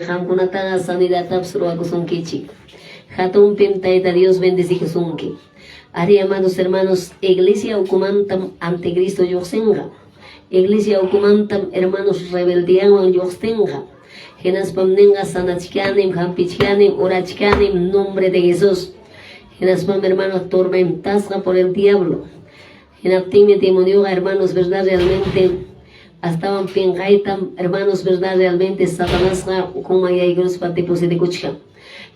Hamkunata sanidad absurdo Hatun pim taita Dios bendecisunki. Ari, amados hermanos, iglesia ocumantam ante Cristo yoxenga. Iglesia ocumantam hermanos rebeldian yoxenga. Genas pamnenga sanachkanim, hampichkanim, orachkanim, nombre de Jesús. Genas pam hermanos tormentasga por el diablo. Genaptime demonio, hermanos, verdad realmente. Estaban pingaitam, hermanos, verdad realmente Satanás como hay grupos para depositar kuchka.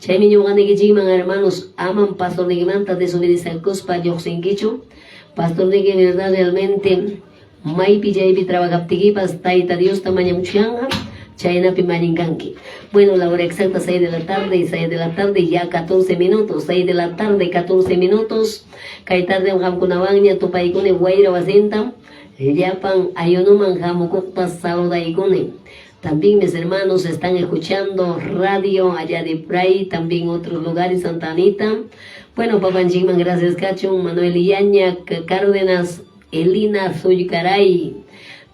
Chaimi yogane gijiman, hermanos, aman pastor de gimanta desobediencia cospa yoxengicho. Pastor de que verdad realmente mai pijaipi trabajaptigipas taita Dios tamaña muchanga. Chaina pimaninganki. Bueno, la hora exacta 6 de la tarde y 6 de la tarde ya 14 minutos. 6 de la tarde 14 minutos. Kai tarde hamkunawaña tupaikune guaira wasentam. Yapan ayunuman jamukukta saludaikune. También mis hermanos están escuchando radio allá de Pray, también otros lugares, Santa Anita. Bueno, Papanchiman, gracias Cacho, Manuel Iñaña, Cárdenas, Elina Suycaray.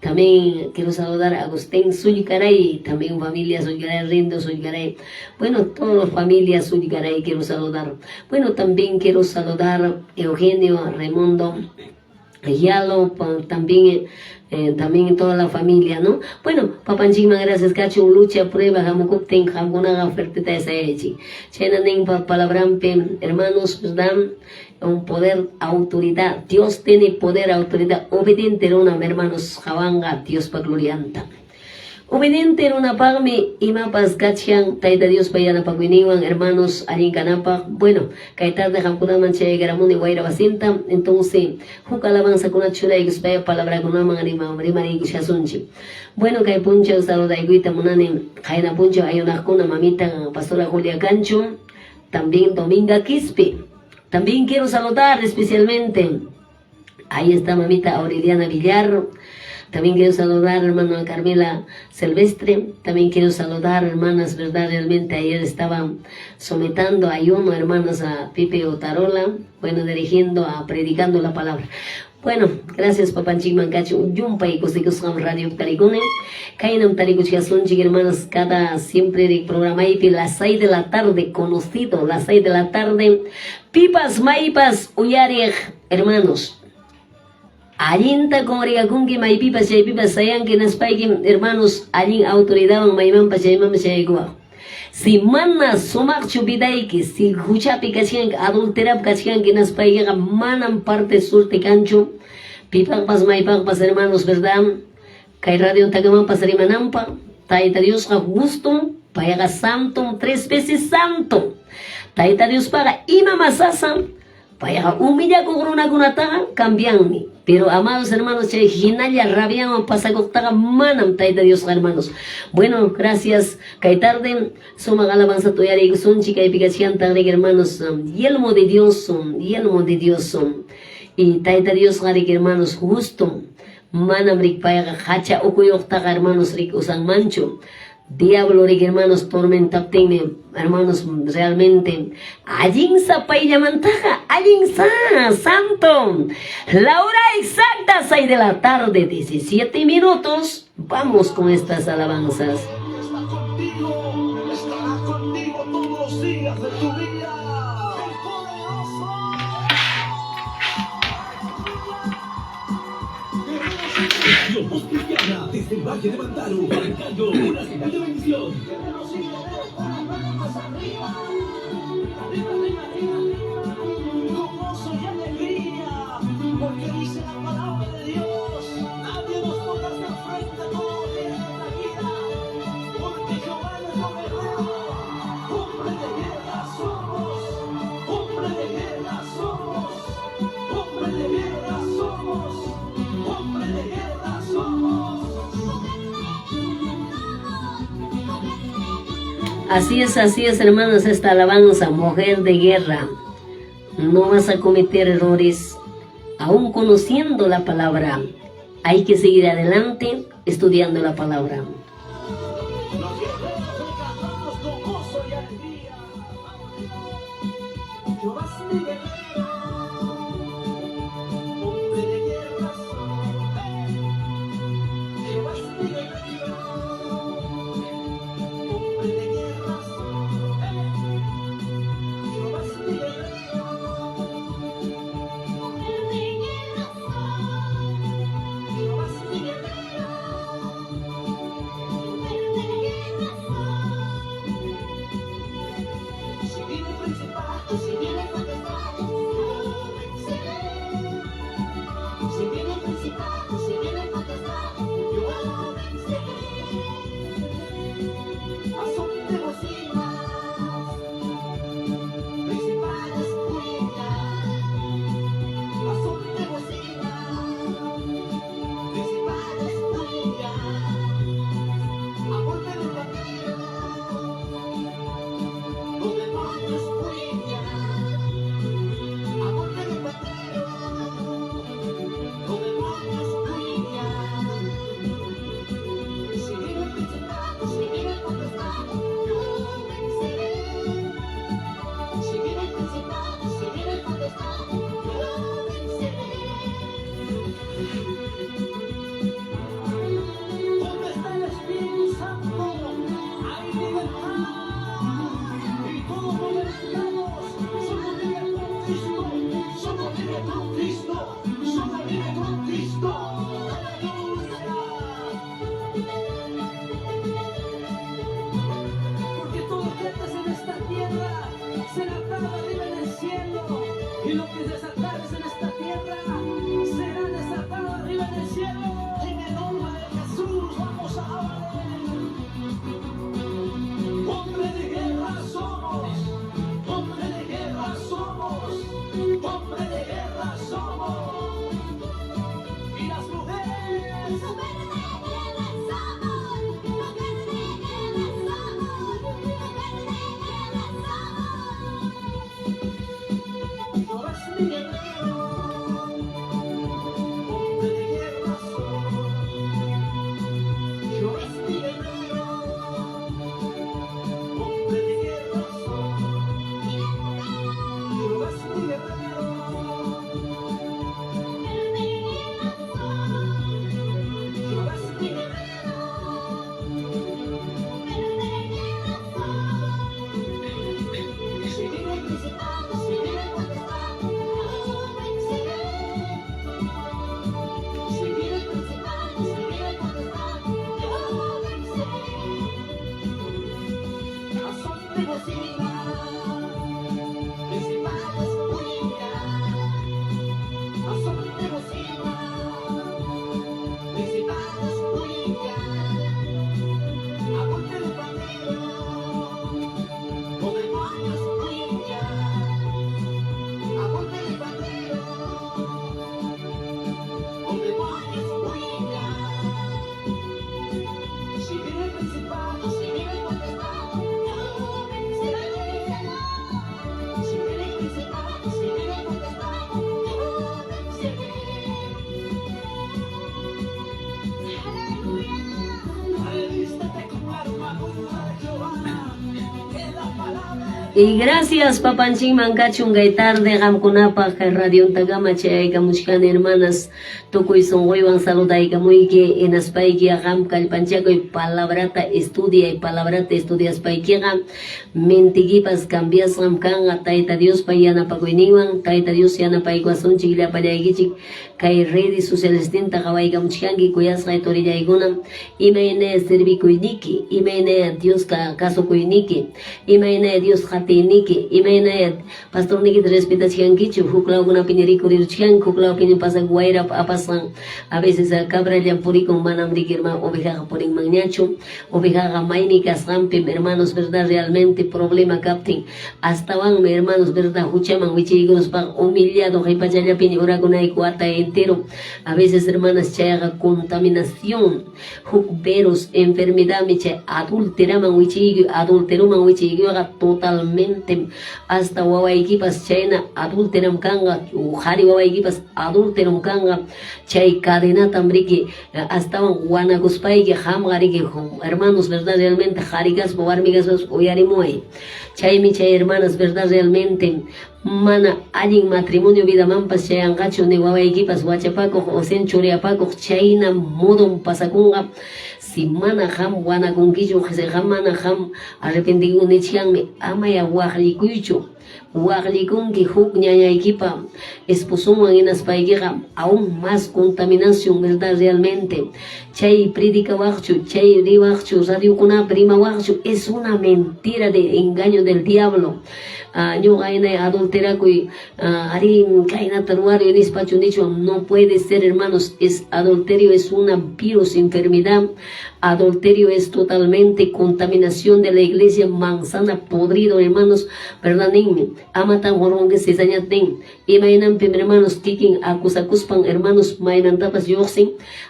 También quiero saludar a Agustín Suycaray, también familia Suycaray, Rindo Suycaray. Bueno, todas las familias Suycaray quiero saludar. Bueno, también quiero saludar a Eugenio, Raimundo, Yalo, también toda la familia, ¿no? Bueno, Papanchima, gracias, Cacho, lucha, prueba, jamukupten, jamkunaga, ofertita esa hechi. Chenanen, palabrampe, hermanos, pues dan un poder, autoridad. Dios tiene poder, autoridad. Obediente, hermanos, javanga, Dios pa glorianta. Obediente una pagme y mapas gachian, taita Dios payana paguiniwan, hermanos, arincanapa. Bueno, kaitar de Hamkunan manche garamuni guaira basinta. Entonces, jukalabanza con una chula y guspaya palabra con una manganima, rimari guchasunchi. Bueno, kai puncha, saluda y guita munani, jaina puncha, hay una cuna mamita, pastora Julia Cancho, también Dominga Quispe. También quiero saludar especialmente, ahí está mamita Aureliana Villar. También quiero saludar hermana Carmela Silvestre. También quiero saludar hermanas, verdad, realmente ayer estaban sometiendo ayuno hermanas a Pipe Otarola, bueno, dirigiendo, predicando la palabra. Bueno, gracias Papanchiman Cacho, Yumpa y Cosicosam Radio Tarigune. Kainam Tarikuchasunchi, hermanas, cada siempre de programa y las 6 de la tarde, conocido, las 6 de la tarde. Pipas, Maipas, Uyareg, hermanos. Allinta congregakunki maypipas chaypipas sayanki naspayki hermanos allin autoridaban maymanpas chaymanpas chaykua. Si mana sumakchu vidayki, si huchapi kachkanki, adulterap kachkanki naspaykiqa manan parte surte kanchu. Pipakpas maypakpas hermanos, verdad? Kay radio takamanpas rimanampa, Taita Dios justo, payaga santo, 3 veces santo. Taita Dios paga ima masasan. Payaga humilla kugruna kunataga cambianmi. Pero amados hermanos, chay hinalla rabiaman pasakoktaga manam taita Dios hermanos. Bueno, gracias. Kay tarde suma alabanza tuyari sunchi kay pigachian tagre hermanos. Yelmo de Dios, yelmo de Dios. Y taita Dios garik hermanos justo. Manam rik payaga hacha ukuyoktaga hermanos rik usan mancho. Diablo, hermanos, tormentapteme, hermanos, realmente. Allinsa payamantaja, allinsa, santo. La hora exacta, 6 de la tarde, 17 minutos. Vamos con estas alabanzas. Estará contigo todos los días de tu vida. Voz cristiana desde el Valle de Mantaro, arrancando una señal de bendición. Con gozo y alegría, porque dice la palabra de Dios, nadie nos podrá hacer frente a todo lo que es en la vida, porque Jehová es nuestro guerrero, hombre de guerra somos, hombre de guerra somos, hombre de guerra somos, hombre de guerra somos. Así es, hermanos, esta alabanza, mujer de guerra. No vas a cometer errores, aún conociendo la palabra. Hay que seguir adelante estudiando la palabra. Los guerreros cantamos con gozo y alegría. Jehová es mi guerrero, hombre de guerra soy. Jehová es mi guerrero, hombre de de bocina, principales huellas, a son de bocina, principales huellas, a golpe de pandero, con demonios huellas, a golpe de pandero, con demonios huellas. Si viene el principado, si viene el contestado, yo venceré. Si viene el principado, si viene el contestado, yo venceré. Alístate con armadura de Jehová, que la palabra Y gracias papanchín mancachun tarde gamkunapa radio tagama chayka mushkan hermanas tukuy songoywan saludayka muyki enaspayki gam kallpanchakoy palabrata estudia y palabrata estudias paykiqa mentikipas cambiasqam kanqa tayta Dios pay yanapakuyninwan tayta Dios yanapaykuasunchik llapallaykichik kay redes sociales tinta qawayka mushkanki kuyasqa turillaykuna imayna servikuyniki imayna Dios kasukuyniki imayna Dios hatiniki imayna pastor niki respetachkankichu huklawkuna piñarikurirchkan huklawpiña pasa guayra apasan a veces cabra llampurikun manam rikirma ovejaqa purinman ñachu ovejaqa maymi kasqanpi hermanos verdad realmente problema captin hasta van hermanos verdad huchaman wichaykunuspa humillado haypachallapiña urakunayku ata entero a veces hermanas chayaqa contaminación hukveros enfermedad micha adulteraman wichaykuqa totalmente hasta wawaykipas chayna adulteram kanga uhari wawaykipas adulteram kanga chay cadenata mriki hasta wanakuspayki hamgariki hermanos verdad realmente harigaspa warmigaspas uyarimuay chaymi chay hermanas verdad realmente mana allin matrimonio vida mampas chayanqachu ni wawaykipas wachapakuq o senchuriapakuq chayna mudun pasakunqa si mana ham wanakunkichu ham mana ham arrepentikunchikmi amaya waqlikunki huk ñañaykipa esposuman inaspaykiqa aún más contaminación verdad realmente chay predica waqchu chay riwaqchu radiokunapi rimawaqchu es una mentira de engaño del diablo ñuqayna adulterakuy ari kaynata ruwario nispachu nichu no puede ser hermanos es adulterio es una virus enfermedad adulterio es totalmente contaminación de la iglesia manzana podrido hermanos verdad ninmi amatan horonge cizañaten imaynanpi hermanos kikin acusakuspan hermanos maynantapas lluqsin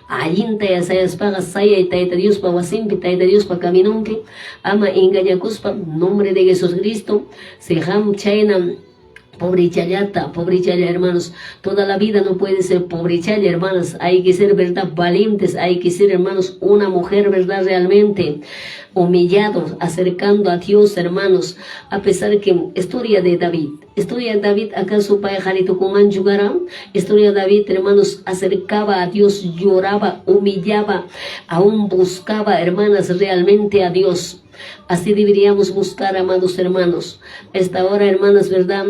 allinta yasayaspaqa sayay tayta Diospa wasinpi tayta Diospa caminonpi ama engañakuspa nombre de Jesucristo sejam chayna pobre chayata hermanos toda la vida no puede ser pobre chaya hermanos hay que ser verdad valientes hay que ser hermanos una mujer verdad realmente humillados acercando a Dios hermanos a pesar que historia de David acaso para jarito con anjugara historia de David hermanos acercaba a Dios lloraba humillaba aún buscaba hermanas realmente a Dios. Así deberíamos buscar, amados hermanos. Esta hora, hermanas, verdad,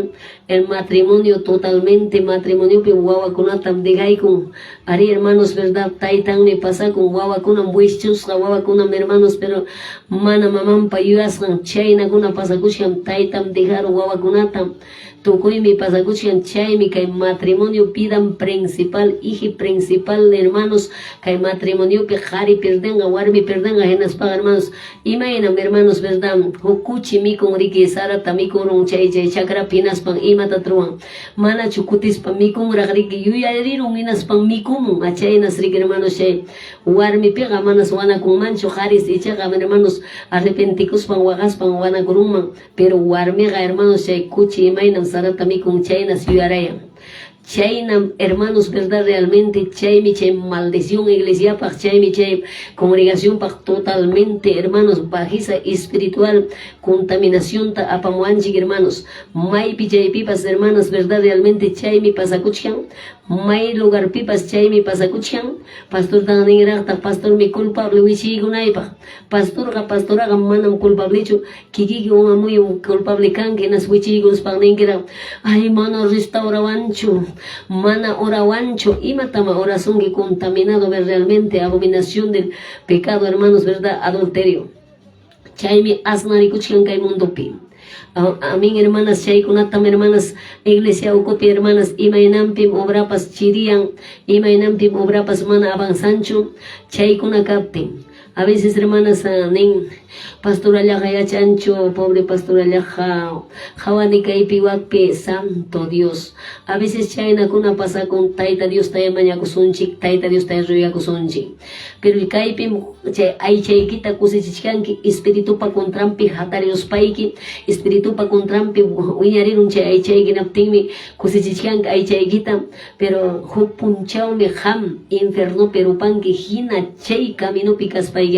el matrimonio totalmente, matrimonio que wawakunatam degaykun. Ari, hermanos, verdad, taitan me pasa con wawakunam wichus, wawakunam hermanos, pero mana mamam payuaskan, chayna kuna pasakusham, taitam dejaron wawakunatam. Tukuymi pasakuchan chaymi kay matrimonio pidan principal hiji principal hermanos kay matrimonio pe jari perdenga warmi perdenga henaspa hermanos imaynam hermanos verdad hukuchi mikun riki sarata mikurun chay chakra pinaspan imata truan mana chukutispa mikun ragriki yuyarirun inaspan mikun achaynas riki hermanos chay warmi pega manas wana kun mancho jaris ichaga hermanos arrepentikuspan wagaspan wana kurunman pero warmiga hermanos chay kuchi imaynam sarata mikun chaynas yuyarayan chayna hermanos verdad realmente chaymi chay maldición iglesia pa chaymi chay congregación pa totalmente hermanos bajeza espiritual contaminación ta apamuanchik hermanos maypi chay pipas hermanos verdad realmente chaymi pasakuchkan may lugar pipas chaymi pasakuchkan pastor taniraqta pastor mi culpable wichigunaypa pastoraga manam culpablechu kikiki una muy culpable kanki nas wichiguns pagninkira ay mana restaurawanchu mana orawancho imatama oración que contaminado ver realmente abominación del pecado hermanos verdad adulterio chaymi asnari kuchkan kay mundopi. Amén, hermanas, chaykunatam hermanas iglesia ukupi hermanas imaynampim obrapas chirian, imaynampim obrapas mana avanzanchu, chaykuna kaptin. A veces, hermanas, nin pastora llaja yachancho, pobre pastora llaja, jawani kaypi wakpi, santo Dios. A veces chaynakuna pasa con Taita Dios taya mañakusunchik, Taita Dios taya ruyakusunchik. Pero el kaypi ay chaykita kusichichkanki, espiritupa contrampi hatarios paiki, espiritupa contrampi wiñarirun chay ay chaykinaptinmi kusichichkanki ay chaykita, pero huk punchawmi ham inferno perupanki hina chay caminopi kaspay.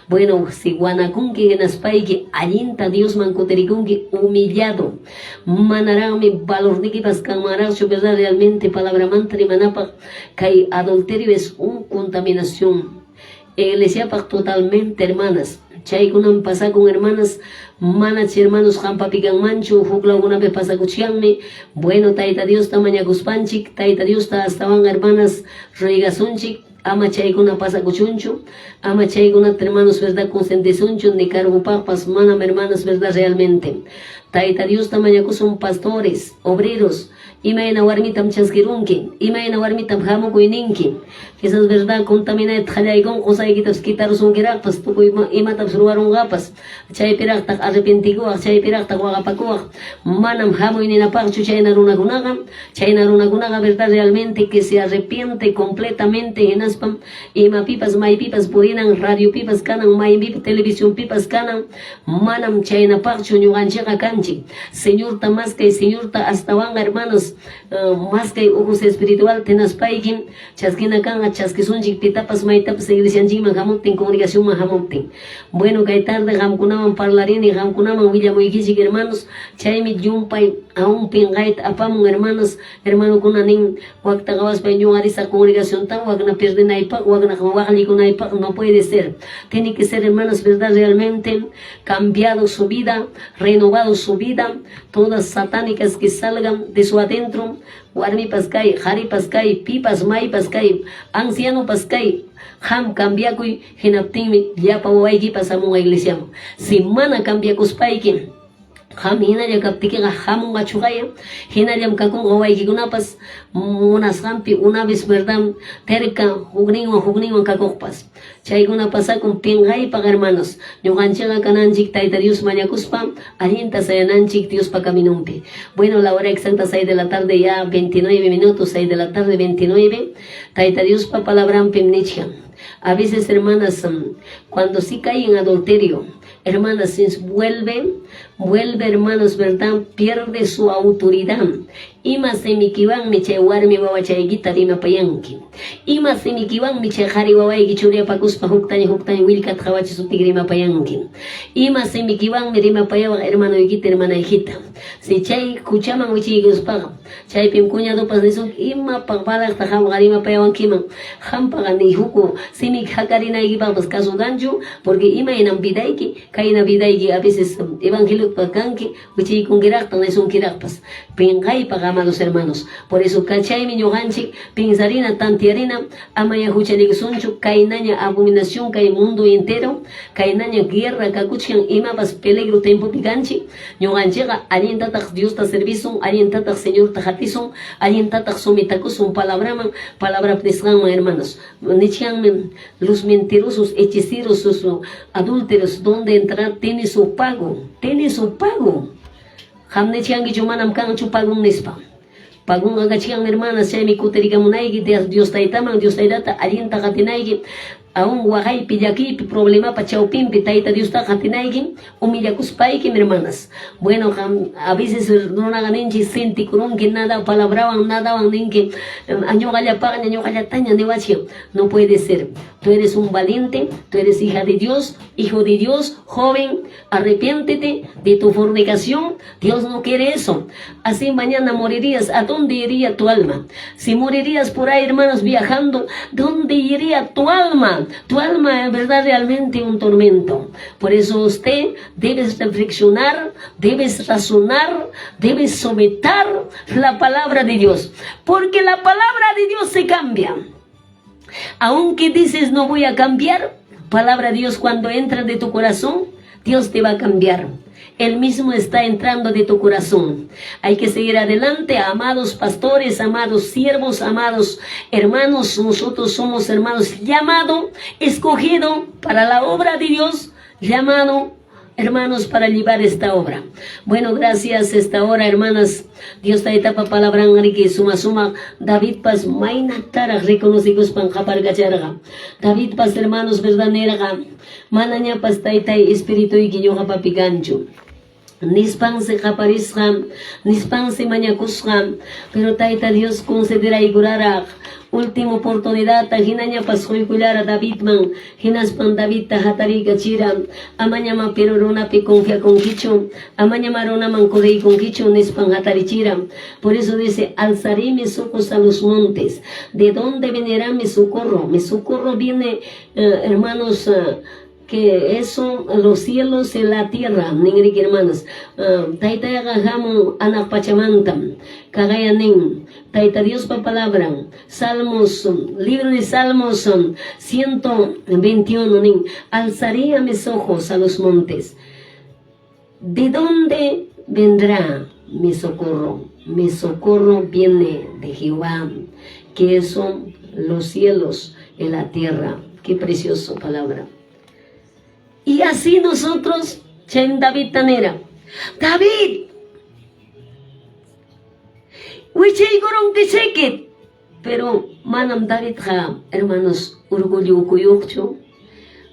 Bueno, si guanakunki genaspaiki allinta Dios mankuterikunki humillado manarami valorniki paskamaracho, verdad, realmente palabra mantri manapa kay adulterio es un contaminación iglesia totalmente, hermanas. Chaykunan pasa con hermanas manach hermanos jampapikan manchu hukla una vez pasa kuchianme. Bueno, Taita Dios ta mañakuspanchik, Taita Dios ta estaban hermanas reigasunchik. Ama chaykuna pasa kuchunchu, ama chaykuna hermanos, verdad, consentisunchu, ni cargo papas, manam hermanos, verdad, realmente. Taita Dios tamañaku son pastores, obreros, imayna warmitam chaskirunki, imayna warmitam hamukuyninki. Quizás, verdad, contamina tjallaykon, qusaykitas quitarsunkirakpas, tukuy imatam surwarungapas, chaypiraqtaq arrepentikuwaq, chaypiraqtaq waqapakuwaq, manam hamuyninapachu chayna runakunaqa, verdad, realmente que se arrepiente completamente en aspam, imapipas, maypipas purinan, radio pipas kanan, maypipas, televisión pipas kanan, manam chaynapaqchu ñuqanchikqa kanchik. Señor ta más que Señor ta hasta van hermanos, más que ojos espiritual tenaspaikin, chaskina kan chaskisunchik pitapas maitapas iglesianchikman hamuptin, comunicación hamuptin. Bueno, kay tarde hamkunaman parlarini, hamkunaman willamuykichik hermanos, chaymi yumpay aún pingait apamun hermanos, hermano kunanin waktagawaspay ñuqarisa comunicación tan wakna perdenaypaq, wakna waqllikunaypaq, no puede ser. Tiene que ser, hermanos, verdad, realmente cambiado su vida, renovado su vida, todas satánicas que salgan de su adentro, warmi pascay, jari pascay, pipas, may pascay, anciano pascay, ham cambiakuy, hinaptimi, yapa wawayki pasamun iglesia. Si mana cambiakuspayki, ham hinalla kaptikiqa hamun machugaya, hinallam kakun wawaykikunapas munasqanpi una vez, verdad, terca hukninwan kakuqpas. Chaykuna pasakun pinqaypaq hermanos, ñuqanchikqa kananchik Tayta Dios mañakuspa allinta sayananchik Diospa caminumpi. Bueno, la hora exacta 6 de la tarde, ya 29 minutos, 6 de la tarde 29, Tayta Diospa palabrampi nichkan. A veces, hermanas, cuando sí cae en adulterio, hermanas, vuelve, hermanos, verdad, pierde su autoridad. Ima semikiwan mi chay warmi wawa chaykita rimapayanki. Ima semikiwan mi chay qhari wawayki churiapakuspa huktani willkat qhawachisutik rimapayanki. Ima semikiwan mi rimapayawan hermanoykita, hermanaykita. Si chay kuchaman wichiykuspaqa, chaypim kuñadupas nisuk ima paqpalaqta hamqa rimapayawankiman, hampaqa ni huku simik hakarinaykipapas kasuganchu, porque ima inan vidayki, kayna vidayki a veces evangeliopa kanki, wichiykunkiraqta nisunkiraqpas. Pinqaypaqa, amados hermanos, por eso kachaymi ñuqanchik pinsarina tantiarina amaya huchalikusunchu kaynaña abominación kay mundo entero, kaynaña guerra kakuchkan imapas peligro tempopi kanchik, ñuqanchikqa allintataq Diosta servisun, allintataq Señorta hatisun, allintataq sometakusun palabraman, palabra nisqanman, hermanos. Nichkanmi los mentirosos, hechiceros, adúlteros, donde entrar tiene su pago, tiene su pago. Hamne chiangi chumanam kan chupagun nispa. Pagun agachian hermanas, chaymi kuterikamunayki Dios taytaman, Dios taytata allinta qatinayki, aún waqay pillaki problema pa chawpimpi Tayta Dios ta qatinayki, humillakuspayki, hermanas. Bueno, a veces runaqa ninchi sentikurunki nada palabrawan, nadawan ninki añuqallapaqña, añuqallataña niwachi. No puede ser. Tú eres un valiente, tú eres hija de Dios, hijo de Dios, joven, arrepiéntete de tu fornicación. Dios no quiere eso. Así mañana morirías. ¿A dónde iría tu alma? Si morirías por ahí, hermanos, viajando, ¿dónde iría tu alma? Tu alma es, verdad, realmente un tormento. Por eso usted debes reflexionar, debes razonar, debes someter la palabra de Dios. Porque la palabra de Dios se cambia. Aunque dices no voy a cambiar, palabra de Dios cuando entra de tu corazón, Dios te va a cambiar. Él mismo está entrando de tu corazón. Hay que seguir adelante, amados pastores, amados siervos, amados hermanos. Nosotros somos hermanos llamado, escogido para la obra de Dios, llamado hermanos para llevar esta obra. Bueno, gracias esta hora, hermanas. Dios ta etapa palabra que suma David pas maina tara reconocidos pan japar gacharga. David pas hermanos verdadera mananya pas taitai espíritu y que yo japapigancho. Nispan se japarisram, nispan se mañacusram, pero taita Dios concederá y curará. Última oportunidad, tajinaña pascoy culara David man, hinaspan David tahatari gachira, amañama perorona pe confia con quicho, amañama rona mancorei con quicho, nispan hatarichira. Por eso dice, alzaré mis ojos a los montes. ¿De dónde vendrá mi socorro? Mi socorro viene, hermanos, que eso, los cielos y la tierra, ningri hermanos, taita agajamo anak pachamantam, kagayanin, taita Dios pa palabra, Salmos, libro de Salmos 121, nin, alzaré a mis ojos a los montes. ¿De dónde vendrá mi socorro? Mi socorro viene de Jehová, que son los cielos y la tierra. Qué preciosa palabra. Y así nosotros, Chen David Tanera, David, Wichey Gorong Kisheket, pero manam David ha, hermanos, orgullo kuyokcho,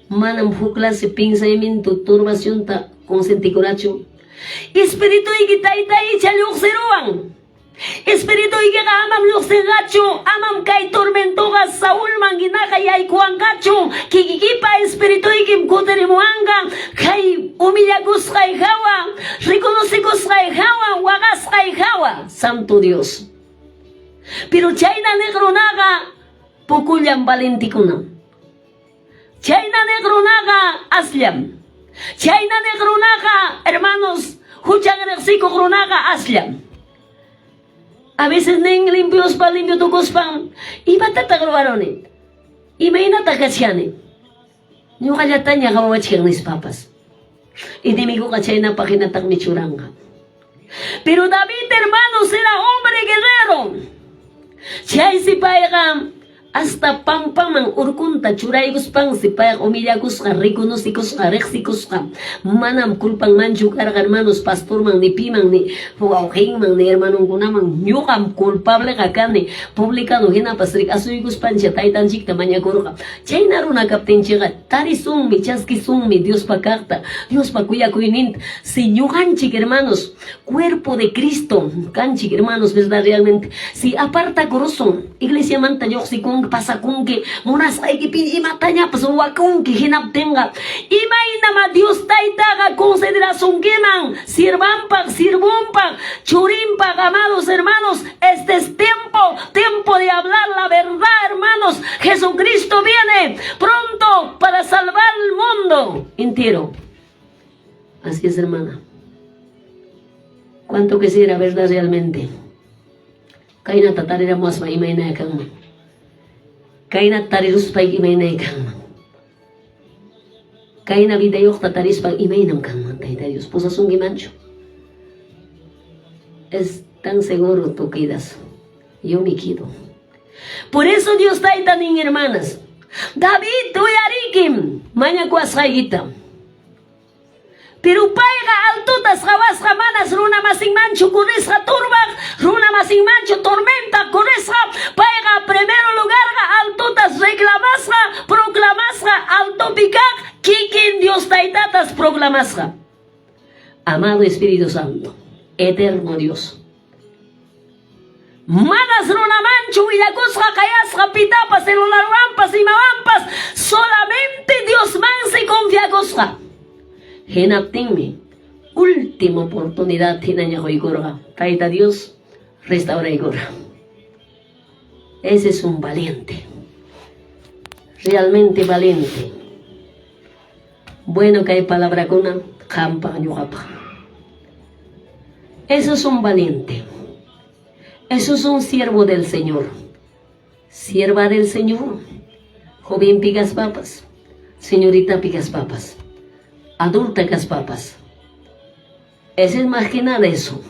manam huklas pensamiento, turbación ta consenticoracho, espíritu y gitaita y chaluk seruan. Espíritu y que amam los gacho, amam kai tormentoga Saúl manginaja y ay kuangacho, kikikipa espíritu y que mkoterimuanga, kai humillagus kai jawa, reconocicos kai jawa, wagas kai jawa, Santo Dios. Pero chaina negronaga, pokulyam valenticuna. Chaina negronaga asliam. Chaina negronaga, hermanos, huchangrexiko gronaga asliam. A veces nen limpios pa limpio tu cospan y batata grobarones y me inata cachiane no galataña gawachir mis papas y de mi gachayna página tan michuranga. Pero David, hermanos, era hombre guerrero. Chay si paiga hasta pampaman urkunta churaygus pan si paiga humillagusga riconocicusga rexicusga manam culpan manchu carga hermanos pastor man ni piman ni wauhin man ni hermano gunaman nyugam culpable gakane publicado hina pasrik asuygus pancha taitan chikta maña corga chayna runa captain chiga tarisum mi chaski sum mi Dios pa carta Dios pa cuya cuinint si nyuganchik hermanos cuerpo de Cristo canchik hermanos verdad realmente si aparta corazón iglesia manta yoxicon pasa con que monas hay que pedir matanya pues wakun que hinap tenga imaina ma Dios taitaga consideración que man sirvampa churimpa amados hermanos este es tiempo de hablar la verdad hermanos. Jesucristo viene pronto para salvar el mundo entero. Así es, hermana. Cuánto quisiera verdad realmente. Kaina tatarira muasma imaina kang kaina tarirus pa imaina kang kaina video tataris pa imainam kang taita Dios pues asungi mancho. Es tan seguro tú quedas. Yo me quedo. Por eso Dios taita nin hermanas. David tuyarikim maña kuasraigita. Pero paiga altutas rabas ramanas runa masing mancho kuresra turbak runa masing mancho tormenta kuresra paiga primero lugar altutas reclamasra proclamasra alto picak kikin Dios taitatas proclamasra. Amado Espíritu Santo, eterno Dios. Manas runa mancho villakusra kayasra pitapas celular rampas y mawampas solamente Dios manse confia kusra. Genaptingmi, última oportunidad tinaña hoigorga. Taita Dios, restaura igora. Ese es un valiente. Realmente valiente. Bueno que hay palabra con una jampa ñuapa. Eso es un valiente. Eso es un siervo del Señor. Sierva del Señor. Joven pigas papas. Señorita pigas papas. adulta que papas. Es más que nada eso.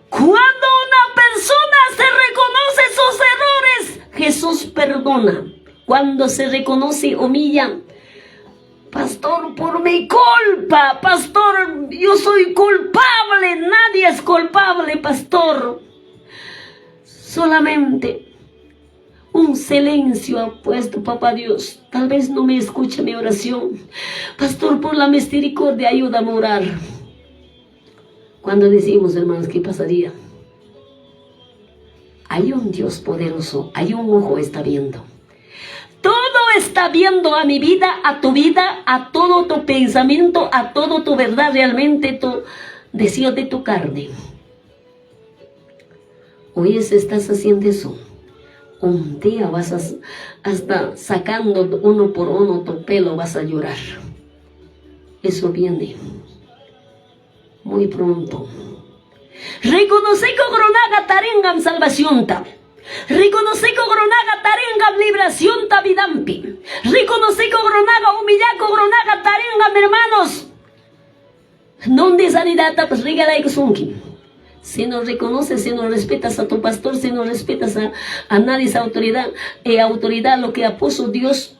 Cuando una persona se reconoce sus errores, Jesús perdona. Cuando se reconoce, humilla. Pastor, por mi culpa, pastor, yo soy culpable, nadie es culpable, pastor. Solamente un silencio ha puesto, papá Dios. Tal vez no me escucha mi oración. Pastor, por la misericordia, ayúdame a orar. Cuando decimos, hermanos, ¿qué pasaría? Hay un Dios poderoso, hay un ojo está viendo. Todo está viendo a mi vida, a tu vida, a todo tu pensamiento, a todo tu verdad, realmente tu deseo de tu carne. Hoy estás haciendo eso. Un día vas hasta sacando uno por uno tu pelo, vas a llorar. Eso viene muy pronto. Reconoce que Gronaga Taringam salvación ta. Reconoce que Gronaga Taringam liberación ta vidampi. Reconoce que Gronaga humillaco Gronaga Taringam hermanos. Donde sanidad ta pues regala y sunki. Si no reconoces, si no respetas a tu pastor, si no respetas a nadie, esa autoridad, lo que ha puesto Dios,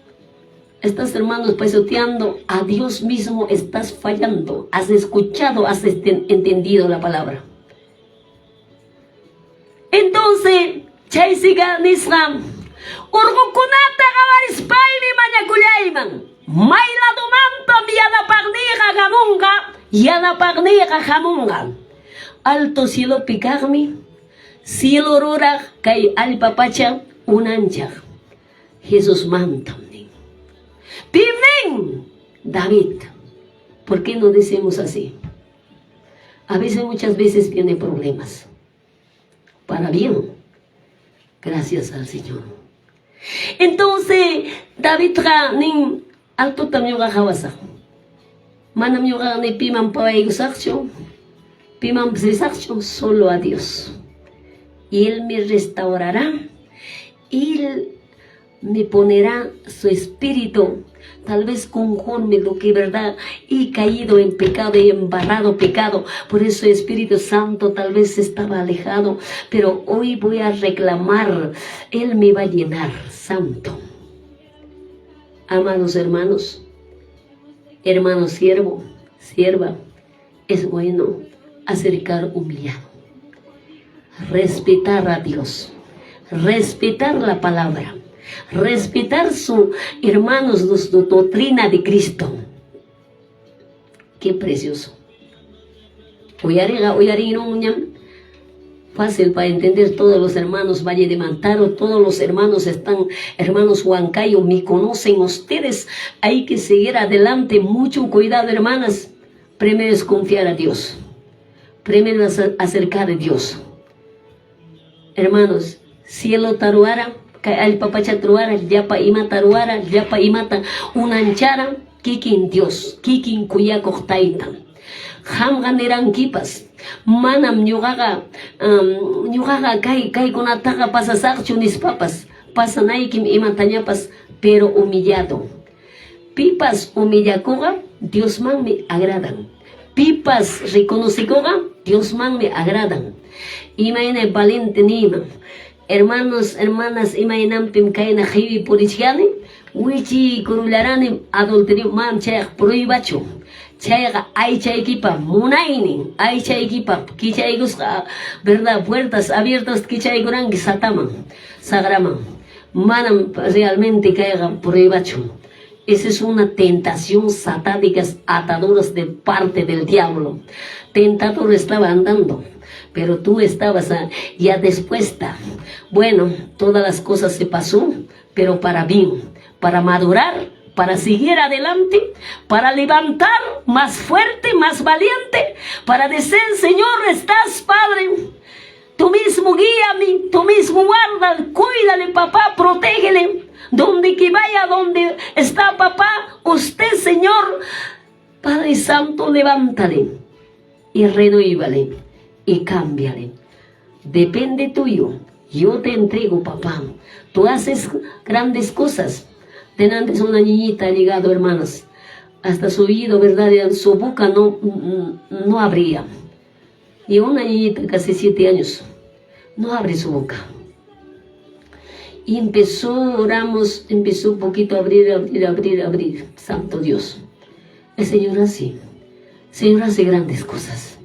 estás, hermanos, pisoteando a Dios mismo, estás fallando. Has escuchado, has entendido la palabra. Entonces, Chaisiga Nisram, Urgukunata Gavarispaimi Mañaculayman, Maila Dumanta, Yana Pagniga Gamunga, Yana Pagniga Gamunga. Alto cielo picarmi, cielo rora, kay alpapacha, un ancha. Jesús manta. Pimen, David. ¿Por qué no decimos así? A veces, muchas veces vienen problemas. Para bien. Gracias al Señor. Entonces, David nin alto también gajawasa. Manam yoga ni piman pa exacción. Piman exacción solo a Dios. Y Él me restaurará. Él me ponerá su espíritu, tal vez conforme lo que verdad he caído en pecado y embarrado pecado. Por eso Espíritu Santo tal vez estaba alejado, pero hoy voy a reclamar. Él me va a llenar, santo. Amados hermanos, hermano siervo, sierva, es bueno acercar humillado, respetar a Dios, respetar la palabra, respetar su, hermanos, su doctrina de Cristo. Qué precioso. Fácil para entender. Todos los hermanos Valle de Mantaro, todos los hermanos están, hermanos Huancayo, me conocen ustedes. Hay que seguir adelante, mucho cuidado, hermanas. Primero es confiar a Dios, primero es acercar a Dios. Hermanos, cielo taruara, al papacha taruara, yapa ima taruara, yapa imata unanchara, kikin Dios, kikin kuya kohtaita. Hamgan eran kipas, manam nyugaga kai kunataga pasasakchu nis papas, pasanaikim imatañapas, pero humillado. Pipas humillacoga, Dios man me agradan. Pipas reconocicoga, Dios man me agradan. Imaina valiente nima. Hermanos, hermanas, imainan pim kaina jivi purichiane, wichi kurularane adulterio mam chayag prohibacho. Chayga ay chaykipa munaini, ay chaykipa kichaygus, verdad, puertas abiertas kichaygurangi sataman, sagraman. Manam realmente caiga prohibacho. Esa es una tentación satánica, ataduras de parte del diablo. Tentador estaba andando, pero tú estabas ya dispuesta. Bueno, todas las cosas se pasó, pero para bien, para madurar, para seguir adelante, para levantar más fuerte, más valiente, para decir, Señor, estás, Padre. Tú mismo guíame, tú mismo guarda, cuídale, papá, protégele. Donde que vaya, donde está papá, usted, Señor, Padre Santo, levántale y renuévale y cámbiale. Depende tuyo. Yo te entrego, papá. Tú haces grandes cosas. Tenantes una niñita ha llegado, hermanos. hasta su oído, ¿verdad? Su boca no abría. Y una niñita, casi 7 años, no abre su boca. Y oramos, empezó un poquito a abrir. Santo Dios. El Señor así. El Señor hace grandes cosas.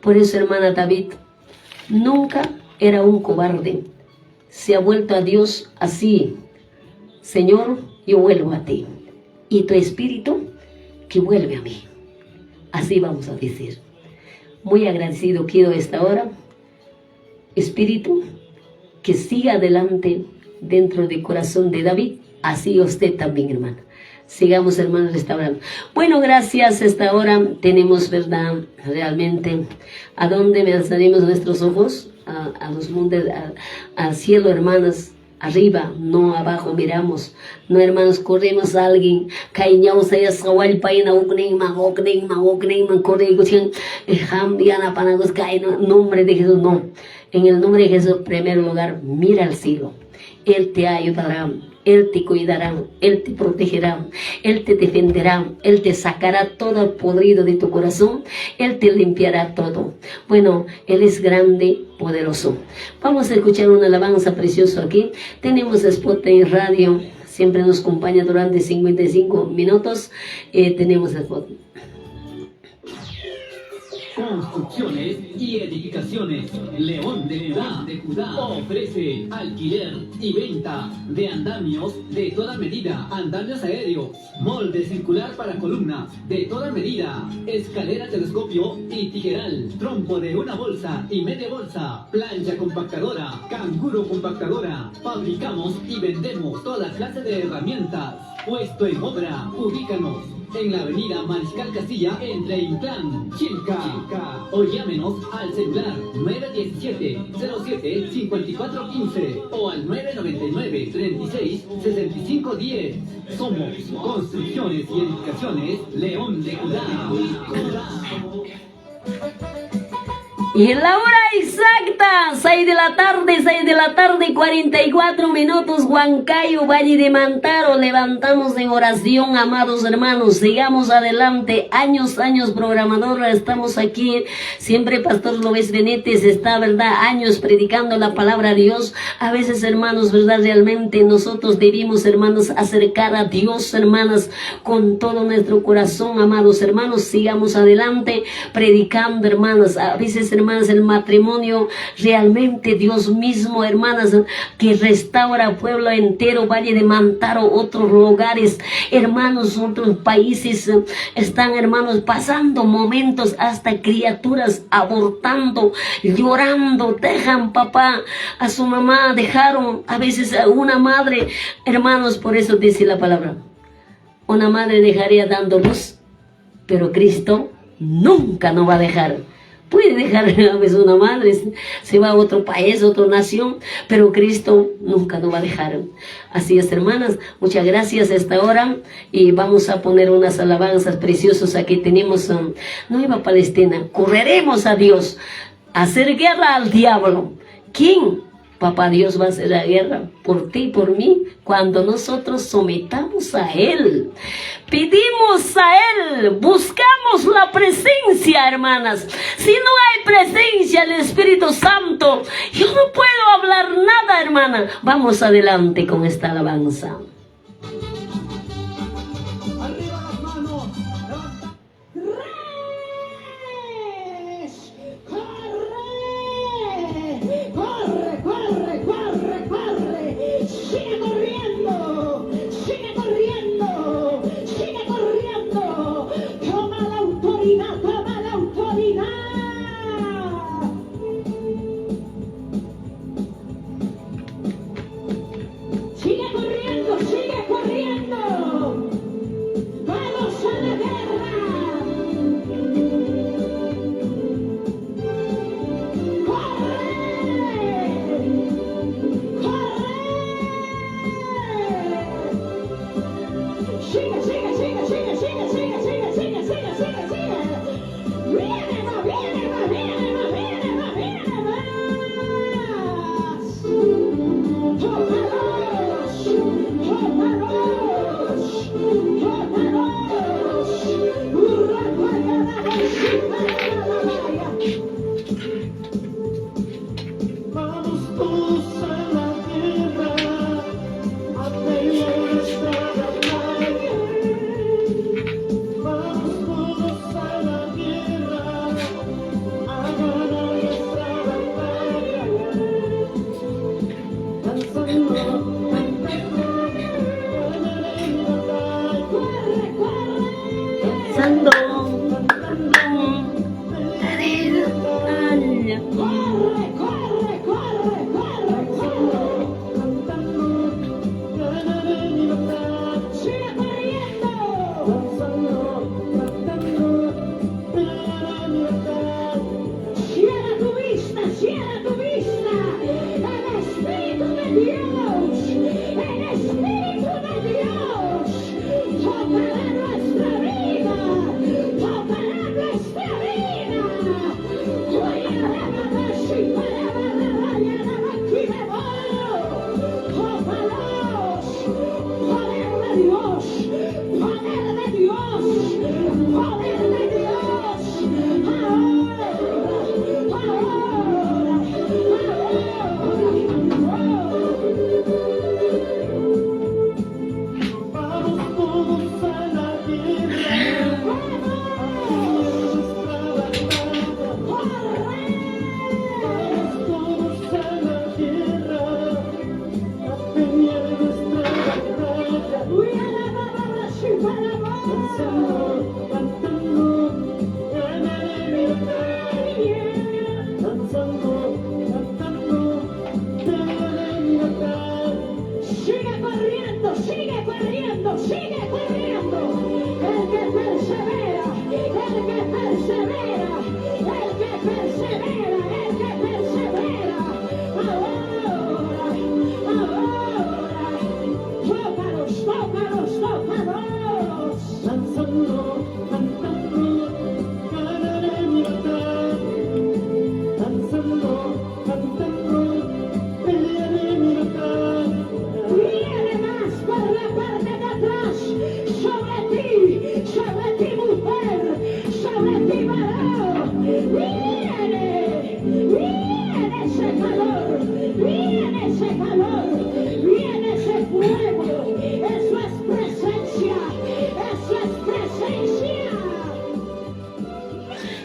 Por eso, hermana David, nunca era un cobarde. Se ha vuelto a Dios así. Señor, yo vuelvo a ti. Y tu espíritu que vuelve a mí. Así vamos a decir. Muy agradecido quiero esta hora. Espíritu, que siga adelante dentro del corazón de David. Así usted también, hermana. Sigamos, hermanos, restaurando. Bueno, gracias. Esta hora tenemos, ¿verdad? Realmente, ¿a dónde me alzaremos nuestros ojos? A los montes, al cielo, hermanas. Arriba, no abajo, miramos. No, hermanos, corremos a alguien. Cañao saya sawal paina ukning man corrego cien jambiana panagos caino. Nombre de Jesús, no. En el nombre de Jesús, en primer lugar, mira al cielo. Él te ayudará, Él te cuidará, Él te protegerá, Él te defenderá, Él te sacará todo el podrido de tu corazón, Él te limpiará todo. Bueno, Él es grande, poderoso. Vamos a escuchar una alabanza preciosa aquí. Tenemos spot en radio, siempre nos acompaña durante 55 minutos. Tenemos spot. Construcciones y edificaciones. León de Judá ofrece alquiler y venta de andamios de toda medida, andamios aéreos, molde circular para columna de toda medida, escalera telescopio y tijeral, trompo de una bolsa y media bolsa, plancha compactadora, canguro compactadora. Fabricamos y vendemos toda clase de herramientas. Puesto en obra, ubícanos en la avenida Mariscal Castilla, entre Inclán, Chilca, o llámenos al celular 917-07-5415 o al 999-36-6510. Somos Construcciones y Edificaciones León de Judá. Y la hora exacta, 6 de la tarde, 44 minutos, Huancayo, Valle de Mantaro. Levantamos en oración, amados hermanos, sigamos adelante, años, programador, estamos aquí, siempre Pastor López Benítez está, ¿verdad?, años predicando la palabra de Dios. A veces, hermanos, ¿verdad?, realmente nosotros debimos, hermanos, acercar a Dios, hermanas, con todo nuestro corazón, amados hermanos, sigamos adelante, predicando, hermanas. A veces, hermanas, el matrimonio, realmente Dios mismo, hermanas, que restaura al pueblo entero, Valle de Mantaro, otros lugares, hermanos, otros países, están, hermanos, pasando momentos, hasta criaturas abortando, llorando, dejan papá, a su mamá, dejaron a veces a una madre, hermanos. Por eso dice la palabra, una madre dejaría dando luz, pero Cristo nunca nos va a dejar. Puede dejar a veces una madre, se va a otro país, a otra nación, pero Cristo nunca nos va a dejar. Así es, hermanas, muchas gracias a esta hora, y vamos a poner unas alabanzas preciosas. Aquí tenemos Nueva Palestina. Correremos a Dios, a hacer guerra al diablo. ¿Quién? Papá Dios va a hacer la guerra por ti y por mí cuando nosotros sometamos a Él. Pedimos a Él, buscamos la presencia, hermanas. Si no hay presencia del Espíritu Santo, yo no puedo hablar nada, hermana. Vamos adelante con esta alabanza. Arriba las manos. Corre. Sigue corriendo. Toma la autoridad. Sigue corriendo. Vamos a la guerra. Corre. Sigue. Viene.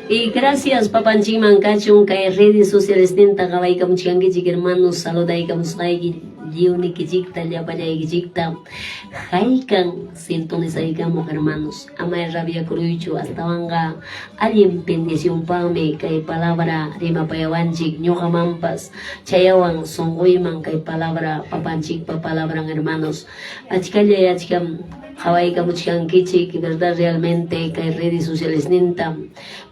Y gracias papanchik mankachun kay redes sociales ninta kawaykam chiankichik hermanos saludaykam saiki Yuni kichikta llapallay kichikta haykan sintonizaykamo hermanos ama rabia cruychu hasta wanga alguien bendición pame kay palabra rimapayawanchik ñuqamanpas chayawan songoyman kay palabra papanchik pa palabra hermanos achkalla achkam Kichik, verdad realmente que hay redes sociales ninta,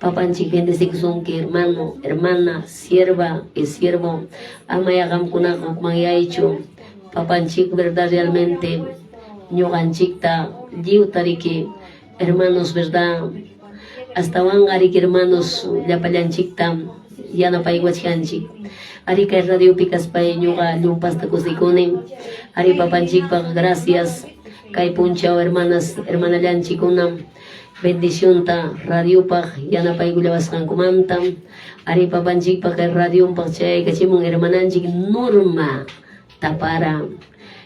papanchik bendeciksunki hermano, hermana, sierva y siervo, amayagam kunako kumangayaichu, papanchik verdad realmente, ñuganchikta, liutariki, hermanos verdad, hasta wangarik hermanos, llapallanchikta, yana paiguachanchik. Ari kay radio picas pay ñuga lumpas takusikuni, ari papanchik pa gracias. Kay punchao hermanas, hermana llanchikuna, bendición ta radio pag yana pay gulabaskan kumanta, ari papanchik pa kay radio pag chay kachimong hermananchik Norma Tapara,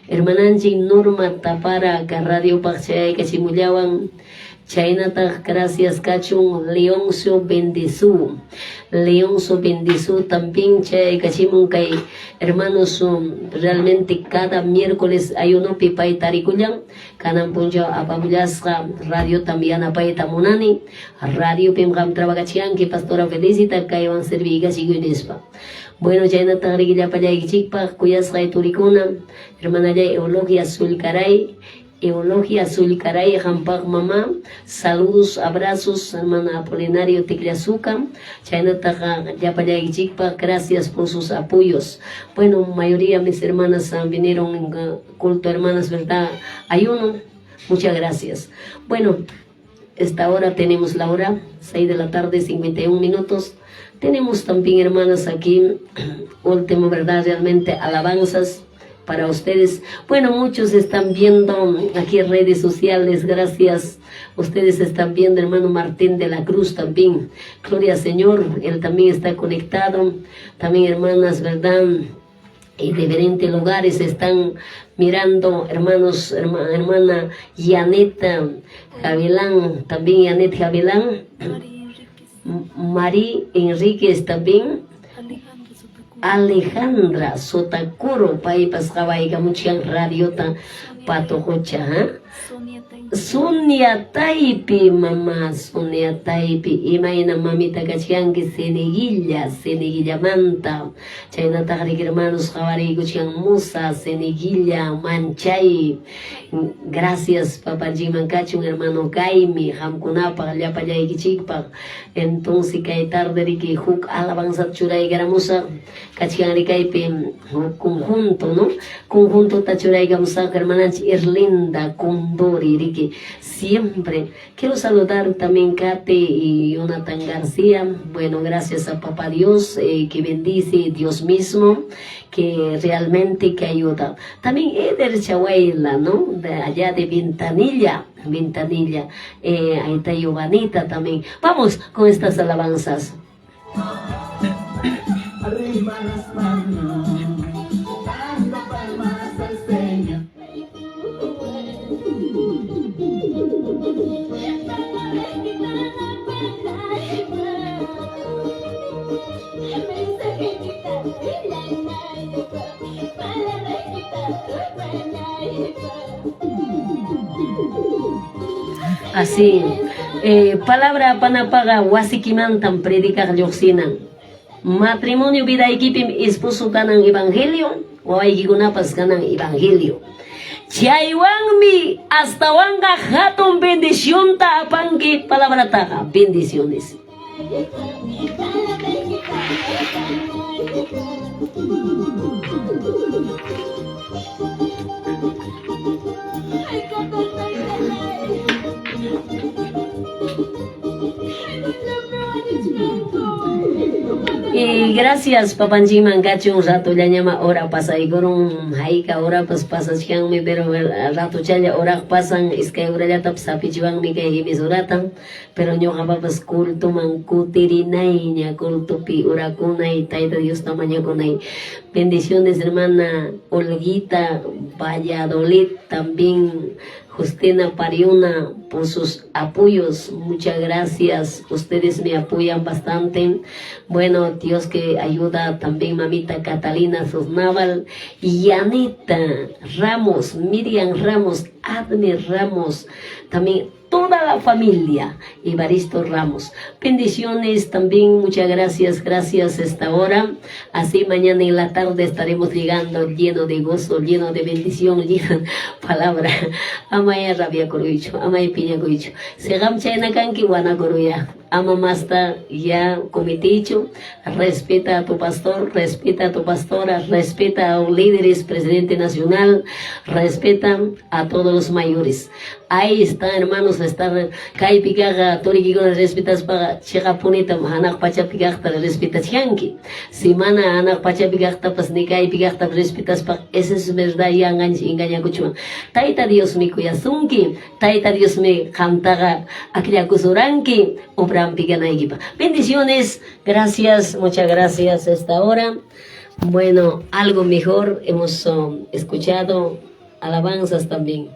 hermananchik Norma Tapara kay radio pag chay kachimulyawan, chaynata gracias kachung Leoncio Bendisu, Leoncio Bendisu también chay kachimong kay hermanos realmente cada miércoles hay uno pipay tarikulyang kanang punja apabulasca radio también apay tamunani radio pimkam trabagachian ki pastora Felicita kaywang serviga siguinespa. Bueno, chayna tagrigilla payay chikpa kuyas kay turikuna hermana ya Eulogia Zulcaray Eulogia Zulcaray, Jampag Mamá, saludos, abrazos, hermana Apolinario Ticliazuca, Chaynataja, Yapayagchikpa, gracias por sus apoyos. Bueno, mayoría de mis hermanas vinieron en culto, hermanas, ¿verdad? Ayuno, muchas gracias. Bueno, esta hora tenemos la hora, 6 de la tarde, 51 minutos. Tenemos también, hermanas, aquí, último, ¿verdad? Realmente, alabanzas para ustedes. Bueno, muchos están viendo aquí en redes sociales, gracias. Ustedes están viendo, hermano Martín de la Cruz también. Gloria al Señor, él también está conectado. También hermanas, ¿verdad? En diferentes lugares están mirando, hermanos, hermana Yaneta Javilán, también Yanet Javilán. María Enríquez también. Alejandra Sotacuro paipas kawaiga muchiang radiota patokocha ha Sonia Taipi mama Sonia Taipi imaina mamita kachiangi Senegilla manta chayna tagarik hermanos kawarigo chiang Musa Senegilla Manchay gracias papanji mankachung hermano Kaimi hamkunapa llapallay kichikpa entonces kay tarde riki huk alabanza churay garamusa kachikangri kaypi conjunto no conjunto tachuray gamusa hermananchi Erlinda Condori riki siempre quiero saludar también Kate y Jonathan García. Bueno, gracias a Papá Dios que bendice Dios mismo, que realmente que ayuda. También Eder Chahuayla, ¿no? De allá de Ventanilla. Ahí está Giovanita también. Vamos con estas alabanzas. Arriba las manos, dando palmas al Señor. Así, palabra panapaga wasikimantan predica lluqsinan. Matrimonio vida equipim esposo kanan evangelio o aygikunapas kanan evangelio. Chaywanmi hasta wanga hatun bendición ta apanki palabra taga bendiciones. Y gracias papanji mangacho un rato ya llama hora pasa y con un haika hora pues pasa chiangmi pero el rato chaya hora pasan es que hora ya tap sapi chiangmi que himis oratan pero yo jaba pues culto mancutirinay nya culto pi hora kunay taita Dios tamaño kunay bendiciones hermana Olguita Valladolid también Justina Pariuna, por sus apoyos. Muchas gracias. Ustedes me apoyan bastante. Bueno, Dios que ayuda también mamita Catalina Sosnaval, Yanita Ramos, Miriam Ramos, Adne Ramos, también toda la familia, Evaristo Ramos. Bendiciones también, muchas gracias, gracias esta hora. Así mañana en la tarde estaremos llegando lleno de gozo, lleno de bendición, lleno de palabra. Amaya Rabia Coruicho, Amaya Piña Coruicho. Segam Chayna Kanki Wana Coruya. Ama Masta ya cometicho, respeta a tu pastor, respeta a tu pastora, respeta a los líderes, presidente nacional, respeta a todos los mayores. Ahí está, hermanos, está Kai Picaga, Tori con respetas para Chica Punita, Anak Pacha Picagta, respetas Yanki. Simana Anak Pacha Picagta, pas ni Kai Picagta, respetas para esa es verdad, ya engaña Kuchuma. Taita Dios mi Kuyasunki, Taita Dios mi Kantaga, Akria Kusuranki, bendiciones, gracias, muchas gracias esta hora. Bueno, algo mejor hemos escuchado, alabanzas también.